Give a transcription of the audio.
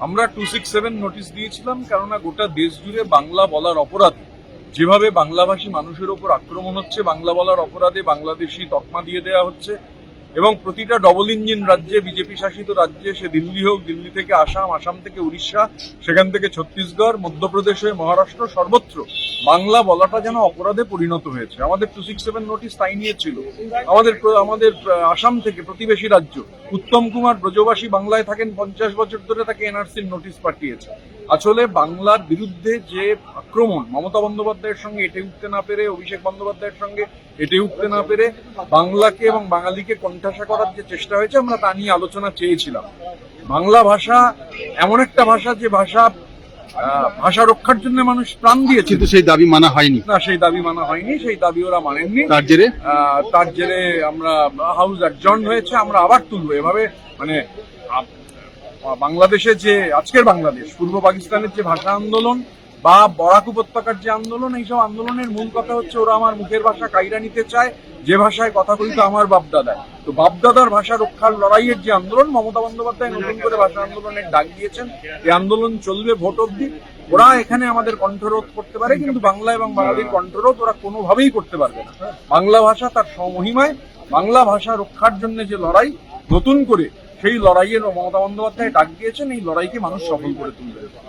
আমরা 267 নোটিশ দিয়েছিলাম, কেননা গোটা দেশ জুড়ে বাংলা বলার অপরাধে যেভাবে বাংলাভাষী মানুষের ওপর আক্রমণ হচ্ছে, বাংলা বলার অপরাধে বাংলাদেশি তকমা দিয়ে দেওয়া হচ্ছে এবং প্রতিটা ডবল ইঞ্জিন রাজ্যে, বিজেপি শাসিত রাজ্যে, সে দিল্লি হোক, দিল্লি থেকে আসাম, আসাম থেকে উড়িষ্যা, সেখান থেকে ছত্তিশগড়, মধ্যপ্রদেশ হয়ে মহারাষ্ট্র, সর্বত্র বাংলা বলাটা যেন অপরাধে পরিণত হয়েছে। আমাদের 267 নোটিশ তাই নিয়েছিল। আমাদের আসাম থেকে প্রতিবেশী রাজ্য উত্তম কুমার ব্রজবাসী বাংলায় থাকেন 50 বছর ধরে, তাকে এনআরসির নোটিশ পাঠিয়েছে। আসলে বাংলার বিরুদ্ধে যে আক্রমণ, মমতা বন্দ্যোপাধ্যায়ের সঙ্গে এটে উঠতে না পেরে, অভিষেক বন্দ্যোপাধ্যায়ের সঙ্গে এটে উঠতে না পেরে বাংলাকে এবং বাঙালিকে কণ্ঠাসা করার যে চেষ্টা হয়েছে, আমরা তা নিয়ে আলোচনা চেয়েছিলাম। বাংলা ভাষা এমন একটা ভাষা যে ভাষা রক্ষার জন্য মানুষ প্রাণ দিয়েছে, কিন্তু সেই দাবি মানা হয়নি। না, সেই দাবি মানা হয়নি, সেই দাবি ওরা মানেননি। তার জেরে আমরা হাউস অ্যাডজর্ন হয়েছে, আমরা আবার তুলবো। এভাবে মানে বাংলাদেশে যে আজকের বাংলাদেশ, পূর্ব পাকিস্তানের যে ভাষা আন্দোলন বা বরাক উপত্যকার যে আন্দোলন, এইসব আন্দোলনের মূল কথা হচ্ছে ওরা আমার মুখের ভাষা কাইরা নিতে চায়, যে ভাষায় কথা বলতো আমার বাপদাদা। তো বাপদাদার ভাষা রক্ষার লড়াইয়ের যে আন্দোলন, মমতা বন্দ্যোপাধ্যায় নতুন করে ভাষা আন্দোলনের ডাক দিয়েছেন। এই আন্দোলন চলবে ভোট অবধি। ওরা এখানে আমাদের কণ্ঠরোধ করতে পারে, কিন্তু বাংলা এবং বাঙালির কণ্ঠরোধ ওরা কোনোভাবেই করতে পারবে না। বাংলা ভাষা তার স্বমহিমায়, বাংলা ভাষা রক্ষার জন্য যে লড়াই, নতুন করে সেই লড়াইয়ের মমতা বন্দ্যোপাধ্যায় ডাক দিয়েছেন, এই লড়াইকে মানুষ সফল করে তুলবে।